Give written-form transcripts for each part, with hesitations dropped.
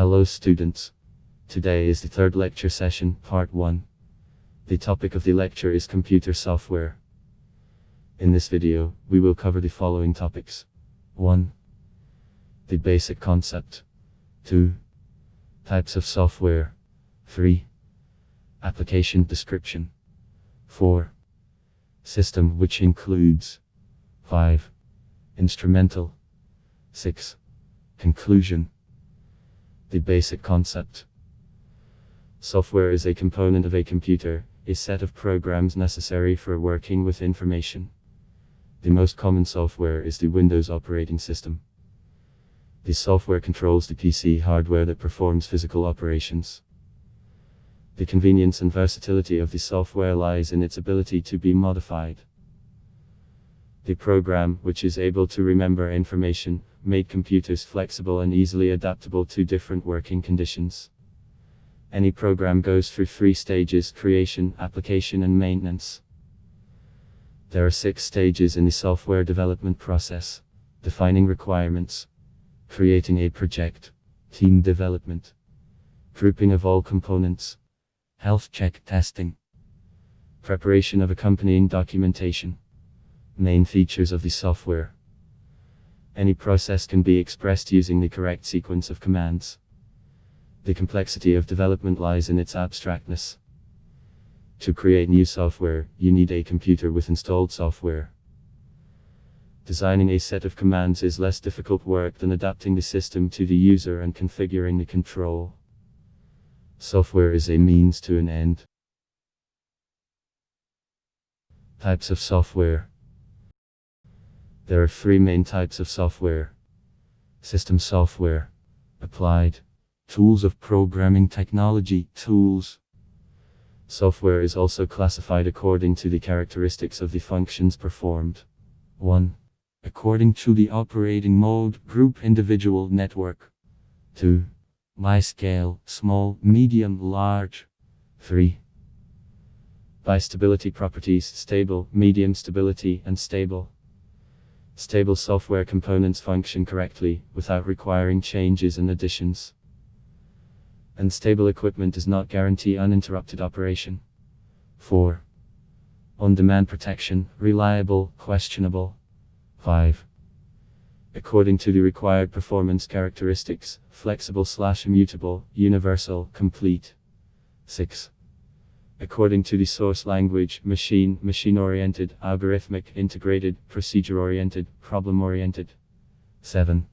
Hello students. Today is the third lecture session, part 1. The topic of the lecture is computer software. In this video, we will cover the following topics. 1. The basic concept. 2. Types of software. 3. Application description. 4. System, which includes. 5. Instrumental. 6. Conclusion. The basic concept. Software is a component of a computer, a set of programs necessary for working with information. The most common software is the Windows operating system. The software controls the PC hardware that performs physical operations. The convenience and versatility of the software lies in its ability to be modified. The program, which is able to remember information, made computers flexible and easily adaptable to different working conditions. Any program goes through 3 stages: creation, application, and maintenance. There are 6 stages in the software development process: defining requirements, creating a project, team development, grouping of all components, health check testing, preparation of accompanying documentation. Main features of the software. Any process can be expressed using the correct sequence of commands. The complexity of development lies in its abstractness. To create new software, you need a computer with installed software. Designing a set of commands is less difficult work than adapting the system to the user and configuring the control. Software is a means to an end. Types of software. There are 3 main types of software. System software. Applied. Tools of programming technology, tools. Software is also classified according to the characteristics of the functions performed. 1. According to the operating mode, group, individual, network. 2. By scale, small, medium, large. 3. By stability properties, stable, medium stability, and stable. Stable software components function correctly, without requiring changes and additions. Unstable equipment does not guarantee uninterrupted operation. 4. On-demand protection, reliable, questionable. 5. According to the required performance characteristics, flexible/immutable, universal, complete. 6. According to the source language, machine-oriented, algorithmic, integrated, procedure-oriented, problem-oriented. 7.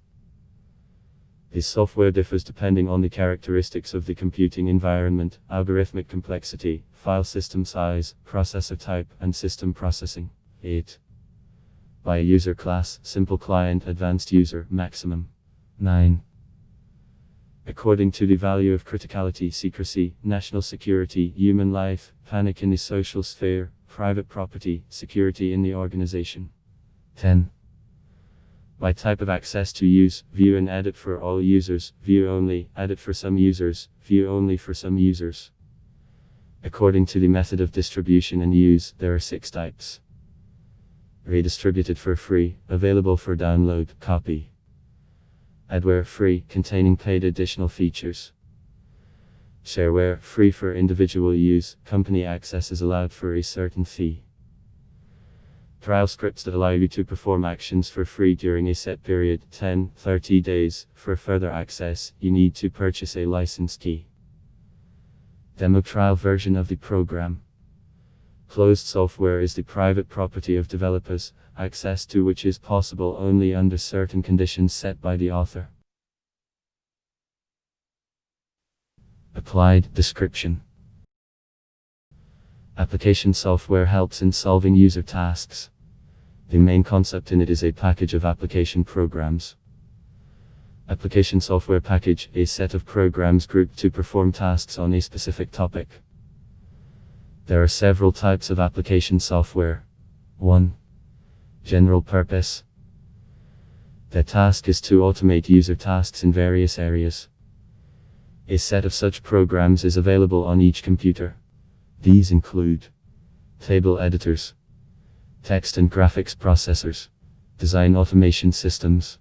The software differs depending on the characteristics of the computing environment, algorithmic complexity, file system size, processor type, and system processing. 8. By user class, simple client, advanced user, maximum. 9. According to the value of criticality, secrecy, national security, human life, panic in the social sphere, private property, security in the organization. 10. By type of access to use, view and edit for all users, view only, edit for some users, view only for some users. According to the method of distribution and use, there are 6 types. Redistributed for free, available for download, copy. Adware free, containing paid additional features. Shareware free for individual use, company access is allowed for a certain fee. Trial scripts that allow you to perform actions for free during a set period, 10-30 days. For further access, you need to purchase a license key. Demo trial version of the program. Closed software is the private property of developers, access to which is possible only under certain conditions set by the author. Applied description. Application software helps in solving user tasks. The main concept in it is a package of application programs. Application software package, a set of programs grouped to perform tasks on a specific topic. There are several types of application software. 1. General purpose. The task is to automate user tasks in various areas. A set of such programs is available on each computer. These include table editors, text and graphics processors, design automation systems,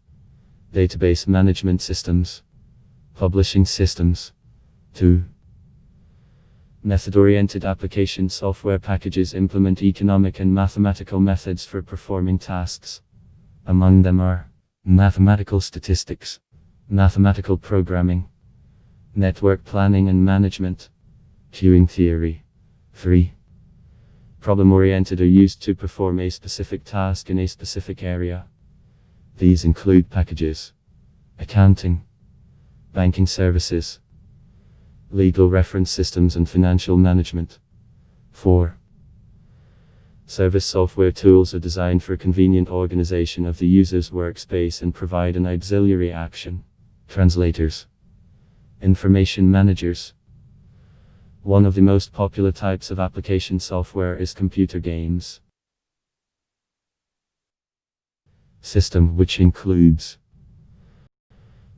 database management systems, Publishing systems. 2. Method-oriented application software packages implement economic and mathematical methods for performing tasks. Among them are mathematical statistics, mathematical programming, network planning and management, queuing theory. 3. Problem-oriented are used to perform a specific task in a specific area. These include packages, accounting, banking services, legal reference systems and financial management. 4. Service software tools are designed for convenient organization of the user's workspace and provide an auxiliary action. Translators, information managers. One of the most popular types of application software is computer games. System, which includes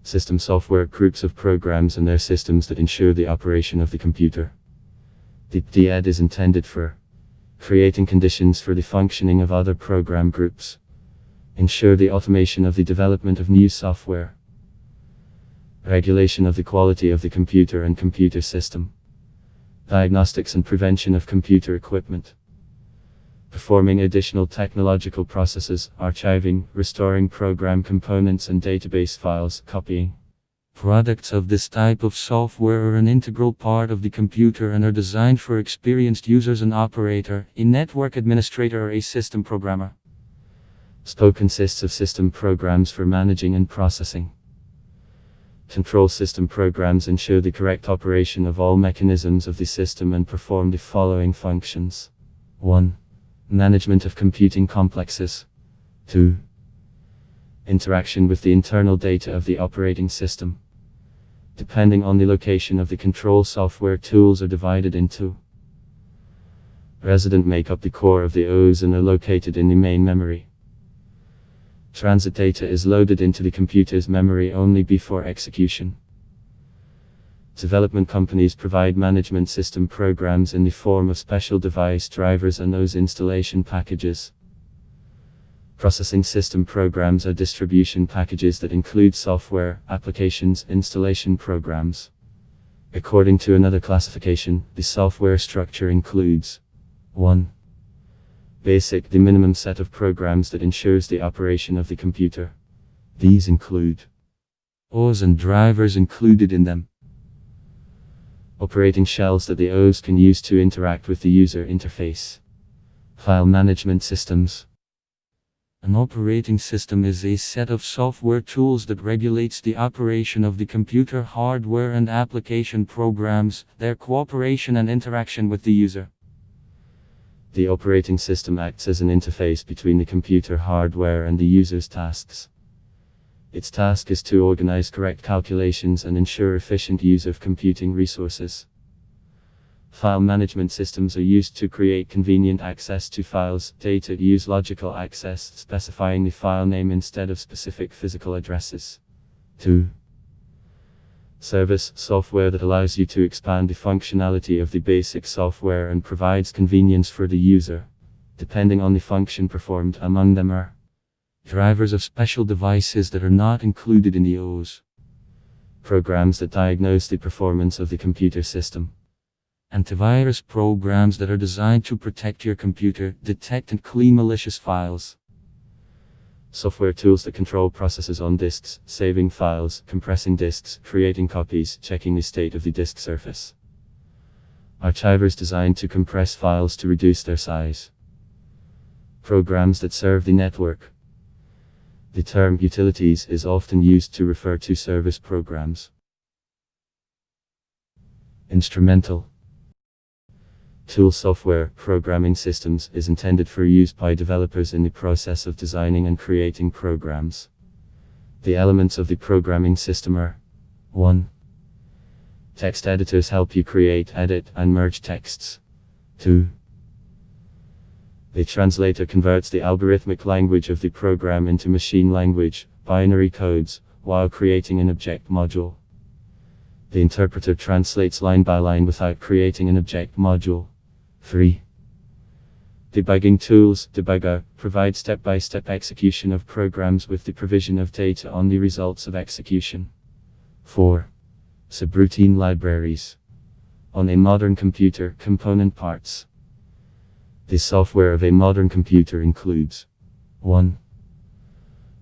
system software, groups of programs and their systems that ensure the operation of the computer. The DED is intended for creating conditions for the functioning of other program groups, ensure the automation of the development of new software, regulation of the quality of the computer and computer system, diagnostics and prevention of computer equipment, performing additional technological processes, archiving, restoring program components and database files, copying. Products of this type of software are an integral part of the computer and are designed for experienced users: an operator, a network administrator, or a system programmer. SPO consists of system programs for managing and processing. Control system programs ensure the correct operation of all mechanisms of the system and perform the following functions. 1. Management of computing complexes. 2. Interaction with the internal data of the operating system. Depending on the location of the control, software tools are divided into resident, make up the core of the OS and are located in the main memory. Transit data is loaded into the computer's memory only before execution. Development companies provide management system programs in the form of special device drivers and OS installation packages. Processing system programs are distribution packages that include software, applications, installation programs. According to another classification, the software structure includes 1. Basic, the minimum set of programs that ensures the operation of the computer. These include OS and drivers included in them. Operating shells that the OS can use to interact with the user interface. File management systems. An operating system is a set of software tools that regulates the operation of the computer hardware and application programs, their cooperation and interaction with the user. The operating system acts as an interface between the computer hardware and the user's tasks. Its task is to organize correct calculations and ensure efficient use of computing resources. File management systems are used to create convenient access to files. Data use logical access, specifying the file name instead of specific physical addresses. 2. Service software that allows you to expand the functionality of the basic software and provides convenience for the user, depending on the function performed. Among them are drivers of special devices that are not included in the OS, programs that diagnose the performance of the computer system, antivirus programs that are designed to protect your computer, detect and clean malicious files. Software tools that control processes on disks, saving files, compressing disks, creating copies, checking the state of the disk surface. Archivers designed to compress files to reduce their size. Programs that serve the network. The term utilities is often used to refer to service programs. Instrumental tool software, programming systems, is intended for use by developers in the process of designing and creating programs. The elements of the programming system are 1. Text editors help you create, edit, and merge texts. 2. The translator converts the algorithmic language of the program into machine language, binary codes, while creating an object module. The interpreter translates line by line without creating an object module. 3. Debugging tools, debugger, provide step-by-step execution of programs with the provision of data on the results of execution. 4. Subroutine libraries. On a modern computer, component parts. The software of a modern computer includes 1.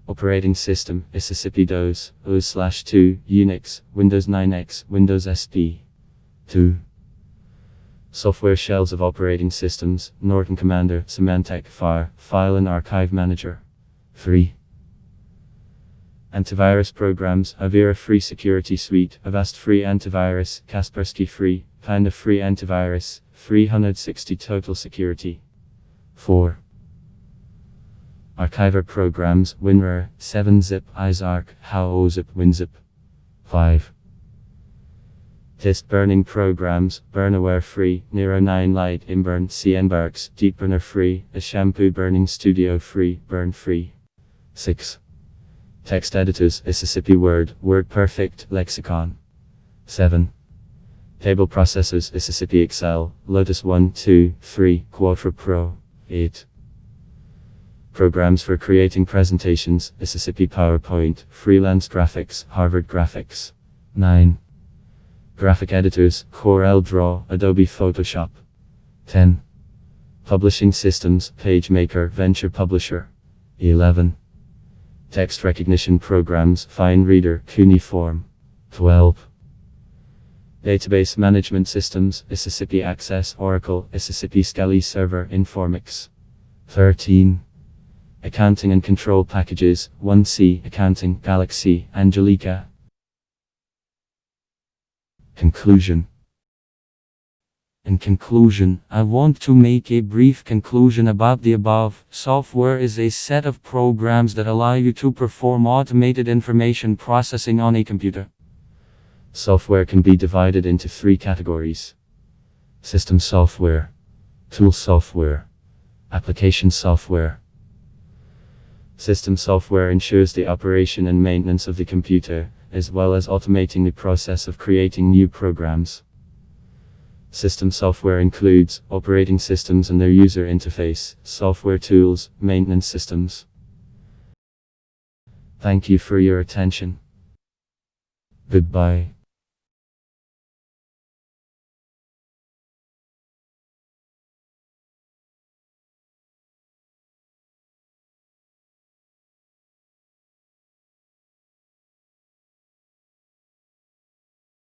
Operating system, ICT DOS, OS/2, Unix, Windows 9X, Windows SP. 2. Software shells of operating systems, Norton Commander, Symantec, FAR, File and Archive Manager. 3. Antivirus programs, Avira Free Security Suite, Avast Free Antivirus, Kaspersky Free, Panda Free Antivirus, 360 Total Security. 4. Archiver programs, WinRAR, 7-zip, ISARC, HowOzip, WinZip. 5. Disk burning programs, Burnaware Free, Nero 9 Lite, Imburn, CNBarks, DeepBurner Free, A Shampoo Burning Studio Free, Burn Free. 6. Text editors, ICT Word, WordPerfect, Lexicon. 7. Table processors, ICT Excel, Lotus 1, 2, 3, Quadro Pro. 8. Programs for creating presentations, ICT PowerPoint, Freelance Graphics, Harvard Graphics. 9. Graphic editors, CorelDRAW, Adobe Photoshop. 10. Publishing systems, PageMaker, Venture Publisher. 11. Text recognition programs, FineReader, Cuneiform. 12. Database management systems, ICT Access, Oracle, ICT Scali Server, Informix. 13. Accounting and control packages, 1C, Accounting, Galaxy, Angelica. Conclusion. In conclusion, I want to make a brief conclusion about the above. Software is a set of programs that allow you to perform automated information processing on a computer. Software can be divided into 3 categories: system software, tool software, application software. System software ensures the operation and maintenance of the computer, as well as automating the process of creating new programs. System software includes operating systems and their user interface, software tools, maintenance systems. Thank you for your attention. Goodbye.